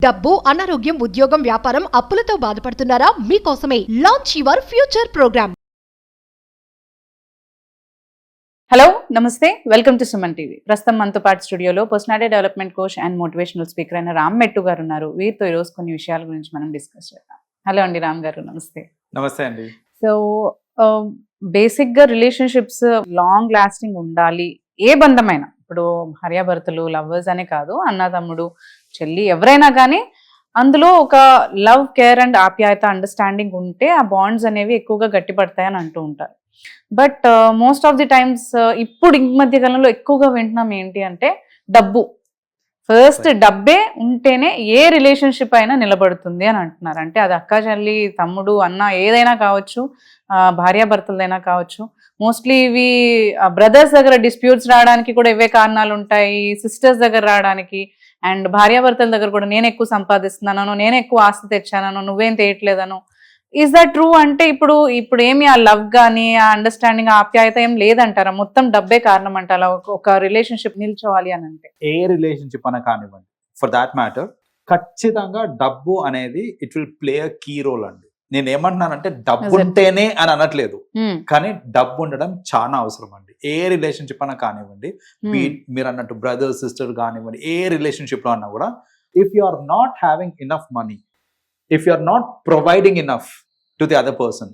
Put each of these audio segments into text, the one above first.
డబ్బు, అనారోగ్యం, ఉద్యోగం, వ్యాపారం, అప్పులతో బాధపడుతున్నారా? మీకోసమే launch your future program. Hello నమస్తే, వెల్కమ్ టు సుమన్ టీవీ. ప్రస్తుతం మనతో పాటు స్టూడియోలో personality development coach and motivational speaker అయిన రామ్ మెట్టు గారు ఉన్నారు. వీరితో ఈరోజు కొన్ని విషయాల గురించి మనం డిస్కస్ చేద్దాం. హలో అండి రామ్ గారు, నమస్తే. నమస్తే అండి. సో బేసిక్ గా రిలేషన్షిప్స్ లాంగ్ లాస్టింగ్ ఉండాలి. ఏ బంధమైనా, ఇప్పుడు భార్యాభర్తలు, లవ్వర్స్ అనే కాదు, అన్న తమ్ముడు, చెల్లి, ఎవరైనా కానీ అందులో ఒక లవ్, కేర్ అండ్ ఆప్యాయత, అండర్స్టాండింగ్ ఉంటే ఆ బాండ్స్ అనేవి ఎక్కువగా గట్టిపడతాయని అంటూ ఉంటారు. But most of the times ఇప్పుడు ఈ మధ్య కాలంలో ఎక్కువగా వింటున్నాం ఏంటి అంటే డబ్బు. ఫస్ట్ డబ్బే ఉంటేనే ఏ రిలేషన్షిప్ అయినా నిలబడుతుంది అని అంటున్నారు. అంటే అది అక్క, చెల్లి, తమ్ముడు, అన్న ఏదైనా కావచ్చు, భార్యాభర్తలదైనా కావచ్చు. మోస్ట్లీ ఇవి బ్రదర్స్ దగ్గర డిస్ప్యూట్స్ రావడానికి కూడా ఇవే కారణాలు ఉంటాయి, సిస్టర్స్ దగ్గర రావడానికి, అండ్ భార్యాభర్తల దగ్గర కూడా నేను ఎక్కువ సంపాదిస్తున్నాను, నేను ఎక్కువ ఆస్తి తెచ్చాను, నువ్వేం తేయట్లేదను. Is that true? అంటే ఇప్పుడు ఏమి ఆ లవ్ కానీ, ఆ అండర్స్టాండింగ్, ఆప్యాయత ఏం లేదంటారా? మొత్తం డబ్బే కారణం అంటారా ఒక రిలేషన్షిప్ నిల్చోవాలి అని అంటే? ఏ రిలేషన్షిప్ అన్న కానివ్వండి, ఫర్ దాట్ మ్యాటర్, ఖచ్చితంగా డబ్బు అనేది it will play a key role అండి. నేను ఏమంటున్నానంటే డబ్బు ఉంటేనే అని అనట్లేదు, కానీ డబ్బు ఉండడం చాలా అవసరం అండి. ఏ రిలేషన్షిప్ అన్నా కానివ్వండి, మీరు అన్నట్టు బ్రదర్, సిస్టర్ కానివ్వండి, ఏ రిలేషన్షిప్ లో అన్నా కూడా, if you are not having enough money, if you are not providing enough to the other person,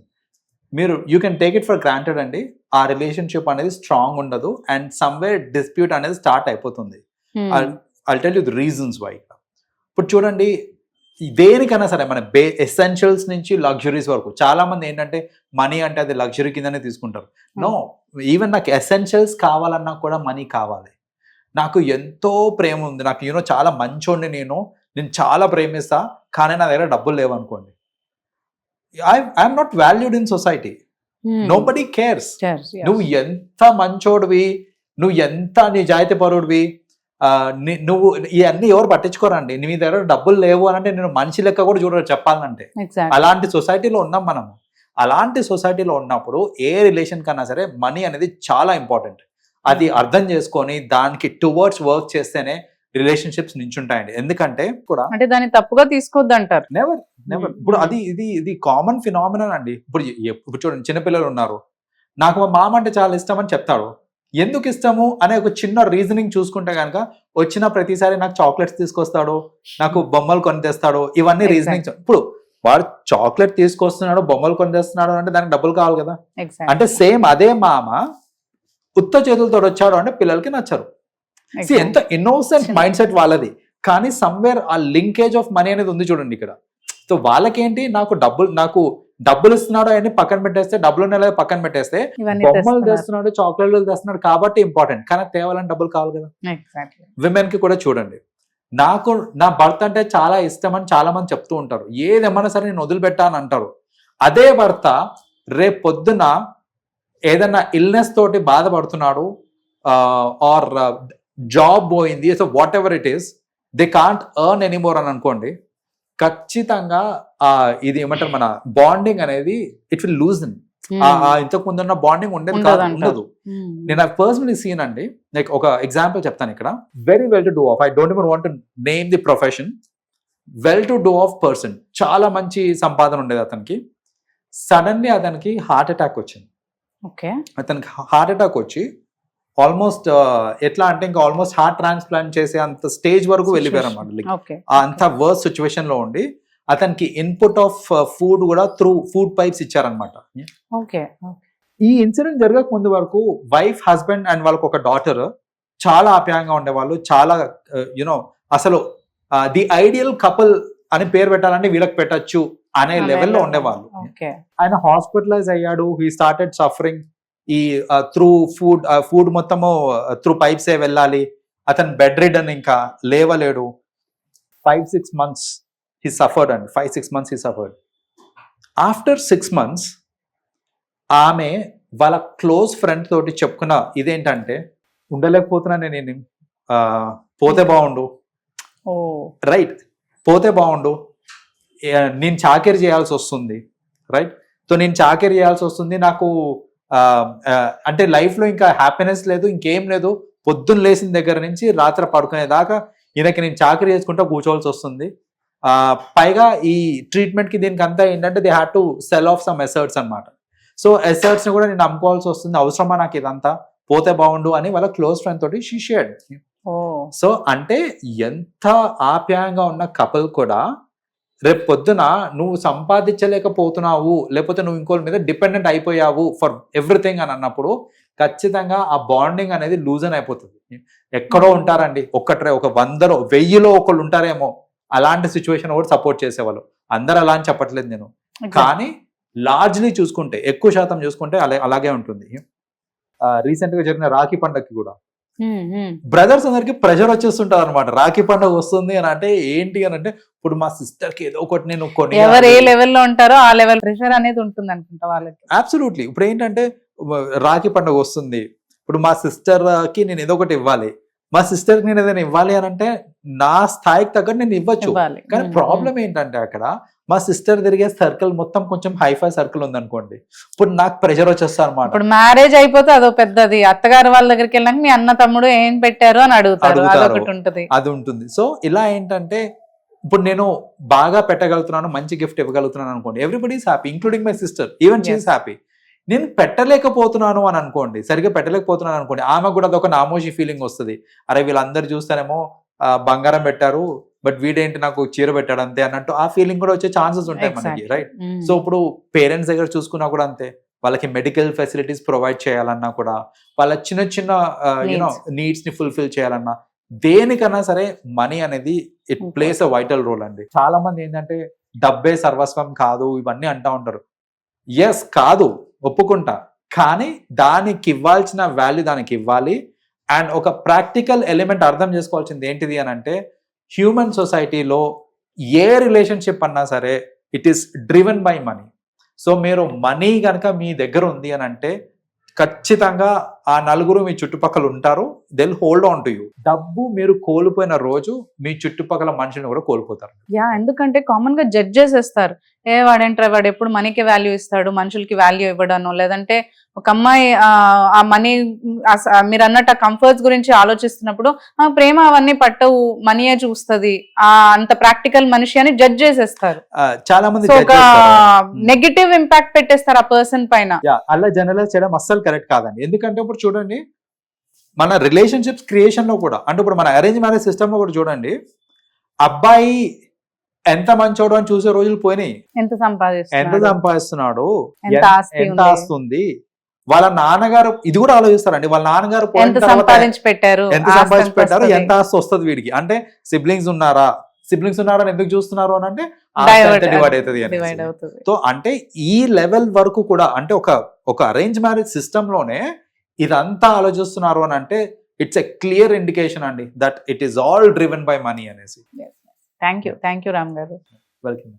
you can take it for granted అండి. ఆ రిలేషన్షిప్ అనేది స్ట్రాంగ్ ఉండదు అండ్ సమ్వేర్ డిస్ప్యూట్ అనేది start అయిపోతుంది. I'll tell you the reasons why. ఇప్పుడు చూడండి, దేనికైనా సరే మన ఎసెన్షియల్స్ నుంచి లగ్జరీస్ వరకు చాలా మంది ఏంటంటే మనీ అంటే అది లగ్జరీ కిందనే తీసుకుంటారు. నో, ఈవెన్ నాకు ఎసెన్షియల్స్ కావాలన్నా కూడా మనీ కావాలి. నాకు ఎంతో ప్రేమ ఉంది, నాకు చాలా మంచోడిని, నేను చాలా ప్రేమిస్తా, కానీ నా దగ్గర డబ్బులు లేవనుకోండి, I'm not valued in society. Nobody cares. నువ్వు ఎంత మంచోడివి, నువ్వు ఎంత నిజాయితీ పరుడివి, నువ్వు ఇవన్నీ ఎవరు పట్టించుకోరండి. నీ దగ్గర డబ్బులు లేవు అని అంటే నేను మనిషి లెక్క కూడా చూడరు చెప్పాలంటే. అలాంటి సొసైటీలో ఉన్నాం మనము. అలాంటి సొసైటీలో ఉన్నప్పుడు ఏ రిలేషన్ కన్నా సరే మనీ అనేది చాలా ఇంపార్టెంట్. అది అర్థం చేసుకొని దానికి టువర్డ్స్ వర్క్ చేస్తేనే రిలేషన్షిప్స్ నించుంటాయండి. ఎందుకంటే కూడా అంటే దాన్ని తప్పుగా తీసుకోవద్దు అంటారు. నెవర్. ఇప్పుడు ఇది కామన్ ఫినామినన్ అండి. ఇప్పుడు చూడండి, చిన్నపిల్లలు ఉన్నారు, నాకు మా మామ అంటే చాలా ఇష్టం అని చెప్తాడు. ఎందుకు ఇష్టము అనే ఒక చిన్న రీజనింగ్ చూసుకుంటే కనుక, వచ్చిన ప్రతిసారి నాకు చాక్లెట్స్ తీసుకొస్తాడు, నాకు బొమ్మలు కొని తెస్తాడు, ఇవన్నీ రీజనింగ్. ఇప్పుడు వాడు చాక్లెట్ తీసుకొస్తున్నాడు, బొమ్మలు కొని తెస్తున్నాడు అంటే దానికి డబ్బులు కావాలి కదా. అంటే సేమ్ అదే మామ ఉత్త చేతులతో వచ్చాడు అంటే పిల్లలకి నచ్చరు. ఎంత ఇన్నోసెంట్ మైండ్ సెట్ వాళ్ళది, కానీ సమ్వేర్ ఆ లింకేజ్ ఆఫ్ మనీ అనేది ఉంది చూడండి ఇక్కడ. సో వాళ్ళకేంటి, నాకు డబ్బులు ఇస్తున్నాడు అని పక్కన పెట్టేస్తే, డబ్బులు ఉన్నాయి పక్కన పెట్టేస్తే, బొమ్మలు తెస్తున్నాడు, చాక్లెట్లు తెస్తున్నాడు కాబట్టి ఇంపార్టెంట్, కానీ తేవాలని డబ్బులు కావాలి కదా. విమెన్ కి కూడా చూడండి, నాకు నా భర్త అంటే చాలా ఇష్టం అని చాలా మంది చెప్తూ ఉంటారు. ఏదేమన్నా సరే నేను వదిలిపెట్టా అని అంటారు. అదే భర్త రేపు పొద్దున ఏదన్నా ఇల్నెస్ తోటి బాధపడుతున్నాడు, ఆర్ జాబ్ పోయింది, so what ever it is, they can't earn anymore అని అనుకోండి, ఖచ్చితంగా ఇది ఏమంటారు, మన బాండింగ్ అనేది ఇట్ విల్ లూజన్. ఇంతకు ముందు ఉన్న బాండింగ్ ఉండదు. నేను పర్సనలీ సీన్ అండి, లైక్ ఒక ఎగ్జాంపుల్ చెప్తాను ఇక్కడ. Very well to do of, I don't even want to name the profession, well to do of person, చాలా మంచి సంపాదన ఉండేది అతనికి. సడన్లీ అతనికి హార్ట్ అటాక్ వచ్చింది. అతనికి హార్ట్ అటాక్ వచ్చి ఆల్మోస్ట్ ఎట్లా అంటే ఇంకా ఆల్మోస్ట్ హార్ట్ ట్రాన్స్ప్లాంట్ చేసే అంత స్టేజ్ వరకు వెళ్ళిపోయారు అన్నమాట. అంత వర్స్ సిచ్యువేషన్ లో ఉండి అతనికి ఇన్పుట్ ఆఫ్ ఫుడ్ కూడా త్రూ ఫుడ్ పైప్స్ ఇచ్చారనమాట. ఈ ఇన్సిడెంట్ జరగక ముందు వరకు వైఫ్, హస్బెండ్ అండ్ వాళ్ళకు ఒక డాటర్ చాలా ఆప్యాయంగా ఉండేవాళ్ళు. చాలా అసలు ది ఐడియల్ కపుల్ అని పేరు పెట్టాలంటే వీళ్ళకి పెట్టచ్చు అనే లెవెల్లో ఉండేవాళ్ళు. ఆయన హాస్పిటలైజ్ అయ్యాడు, హీ స్టార్టెడ్ సఫరింగ్. ఈ త్రూ ఫుడ్ మొత్తము త్రూ పైప్సే వెళ్ళాలి. అతను బెడ్ రిడన్, ఇంకా లేవలేడు. 5-6 months he suffered అండి. 5-6 months he suffered. After 6 months ఆమె వాళ్ళ క్లోజ్ ఫ్రెండ్ తోటి చెప్పుకున్న ఇదేంటంటే, ఉండలేకపోతున్నా నేను, పోతే బాగుండు, రైట్, పోతే బాగుండు, నేను చాకరీ చేయాల్సి వస్తుంది, రైట్. సో నేను చాకరీ చేయాల్సి వస్తుంది, నాకు అంటే లైఫ్ లో ఇంకా హ్యాపీనెస్ లేదు, ఇంకేం లేదు, పొద్దున్న లేచిన దగ్గర నుంచి రాత్రి పడుకునేదాకా ఈయనకి నేను చాకరీ చేసుకుంటూ కూర్చోవలసి వస్తుంది. పైగా ఈ ట్రీట్మెంట్ కి దీనికి అంతా ఏంటంటే they had to sell off some assets అనమాట. సో ఎసర్ట్స్ ని కూడా నేను అమ్ముకోవాల్సి వస్తుంది, అవసరమా నాకు ఇదంతా, పోతే బాగుండు అని వాళ్ళ క్లోజ్ ఫ్రెండ్ తోటి షీ షేర్డ్. సో అంటే ఎంత ఆప్యాయంగా ఉన్న కపుల్ కూడా రేపు పొద్దున నువ్వు సంపాదించలేకపోతున్నావు, లేకపోతే నువ్వు ఇంకోటి మీద డిపెండెంట్ అయిపోయావు ఫర్ ఎవ్రీథింగ్ అని అన్నప్పుడు ఖచ్చితంగా ఆ బాండింగ్ అనేది లూజన్ అయిపోతుంది. ఎక్కడో ఉంటారండి, ఒక 100లో 1000లో ఒకళ్ళు ఉంటారేమో అలాంటి సిచ్యువేషన్ కూడా సపోర్ట్ చేసేవాళ్ళు. అందరు అలా అని చెప్పట్లేదు నేను, కానీ లార్జ్లీ చూసుకుంటే, ఎక్కువ శాతం చూసుకుంటే అలాగే ఉంటుంది. రీసెంట్ గా జరిగిన రాఖీ పండగకి కూడా బ్రదర్స్ అందరికి ప్రెషర్ వచ్చేస్తుంటది అనమాట. రాఖీ పండుగ వస్తుంది అని అంటే ఏంటి అని అంటే, ఇప్పుడు మా సిస్టర్ కి ఏదో ఒకటి నేను కొన్ని, ఎవరు ఏ లెవెల్లో ఉంటారో ఆ లెవెల్ ప్రెషర్ అనేది ఉంటుంది అనుకుంటా వాళ్ళకి. అబ్సల్యూట్లీ. ఇప్పుడు ఏంటంటే రాఖీ పండుగ వస్తుంది, ఇప్పుడు మా సిస్టర్ కి నేను ఏదో ఒకటి ఇవ్వాలి, మా సిస్టర్ కి నేను ఏదైనా ఇవ్వాలి అని అంటే నా స్థాయికి తగ్గట్టు నేను ఇవ్వచ్చు. కానీ ప్రాబ్లం ఏంటంటే అక్కడ మా సిస్టర్ తిరిగే సర్కిల్ మొత్తం కొంచెం హైఫై సర్కిల్ ఉంది అనుకోండి, ఇప్పుడు నాకు ప్రెషర్ వచ్చేస్తా అనమాట. ఇప్పుడు మ్యారేజ్ అయిపోతే అదో పెద్దది, అత్తగారు వాళ్ళ దగ్గరికి వెళ్ళాక మీ అన్న తమ్ముడు ఏం పెట్టారు అని అడుగుతారు, అది ఉంటుంది. సో ఇలా ఏంటంటే ఇప్పుడు నేను బాగా పెట్టగలుగుతున్నాను, మంచి గిఫ్ట్ ఇవ్వగలుగుతున్నాను అనుకోండి, everybody is happy including my sister, even she is happy. నేను పెట్టలేకపోతున్నాను అని అనుకోండి, సరిగ్గా పెట్టలేకపోతున్నాను అనుకోండి, ఆమె కూడా అదొక నామోషి ఫీలింగ్ వస్తుంది. అరే వీళ్ళందరూ చూస్తానేమో బంగారం పెట్టారు, బట్ వీడేంటి నాకు చీర పెట్టాడు అంతే అన్నట్టు ఆ ఫీలింగ్ కూడా వచ్చే ఛాన్సెస్ ఉంటాయి మనకి, రైట్? సో ఇప్పుడు పేరెంట్స్ దగ్గర చూసుకున్నా కూడా అంతే, వాళ్ళకి మెడికల్ ఫెసిలిటీస్ ప్రొవైడ్ చేయాలన్నా కూడా, వాళ్ళ చిన్న యూనో నీడ్స్ ని ఫుల్ఫిల్ చేయాలన్నా, దేనికన్నా సరే మనీ అనేది it plays a vital role అండి. చాలా మంది ఏంటంటే డబ్బే సర్వస్వం కాదు ఇవన్నీ అంటా ఉంటారు. ఎస్ కాదు, ఒప్పుకుంటా, కానీ దానికి ఇవ్వాల్సిన వాల్యూ దానికి ఇవ్వాలి. అండ్ ఒక ప్రాక్టికల్ ఎలిమెంట్ అర్థం చేసుకోవాల్సింది ఏంటిది అని అంటే, హ్యూమన్ సొసైటీలో ఏ రిలేషన్షిప్ అన్నా సరే it is driven by money. So మీరు మనీ కనుక మీ దగ్గర ఉంది అని అంటే ఖచ్చితంగా ఆ నలుగురు మీ చుట్టుపక్కల ఉంటారు, they will hold on to you. డబ్బు మీరు కోల్పోయిన రోజు మీ చుట్టుపక్కల మనుషులను కూడా కోల్పోతారు. ఎందుకంటే కామన్ గా జడ్జ్ చేసేస్తారు, వాడేంట్రా వాడు ఎప్పుడు మనీకి వాల్యూ ఇస్తాడు, మనుషులకి వాల్యూ ఇవ్వడాను, లేదంటే ఒక అమ్మాయి ఆ మనీ మీరు అన్నట్టు ఆ కంఫర్ట్స్ గురించి ఆలోచిస్తున్నప్పుడు ఆ ప్రేమ అవన్నీ పట్టవు, మనీయే చూస్తుంది, అంత ప్రాక్టికల్ మనిషి అని జడ్జ్ చేసేస్తారు. చాలా మంది ఒక నెగటివ్ ఇంపాక్ట్ పెట్టేస్తారు ఆ పర్సన్ పైన. అలా జనరలైజ్ చేయడం అస్సలు కరెక్ట్ కాదండి. ఎందుకంటే ఇప్పుడు చూడండి మన రిలేషన్షిప్స్ క్రియేషన్ లో కూడా, అంటే ఇప్పుడు మన అరేంజ్ మ్యారేజ్ సిస్టమ్ లో కూడా చూడండి, అబ్బాయి ఎంత మంచోడు అని చూసే రోజులు పోయినాయి. ఎంత సంపాదిస్తున్నాడు, ఎంత ఆస్తుంది, వాళ్ళ నాన్నగారు ఇది కూడా ఆలోచిస్తారండి. వాళ్ళ నాన్నగారు ఎంత సంపాదించి పెట్టారు, ఎంత ఆస్తి వస్తుంది వీడికి, అంటే సిబ్లింగ్స్ ఉన్నారా అని ఎందుకు చూస్తున్నారు అని అంటే డివైడ్ అవుతుంది. సో అంటే ఈ లెవెల్ వరకు కూడా, అంటే ఒక అరేంజ్ మ్యారేజ్ సిస్టమ్ లోనే ఇదంతా ఆలోచిస్తున్నారు అని అంటే ఇట్స్ ఎ క్లియర్ ఇండికేషన్ అండి that it is all driven by money అనేసి. థ్యాంక్ యూ రామ్ గారు. వెల్కమ్.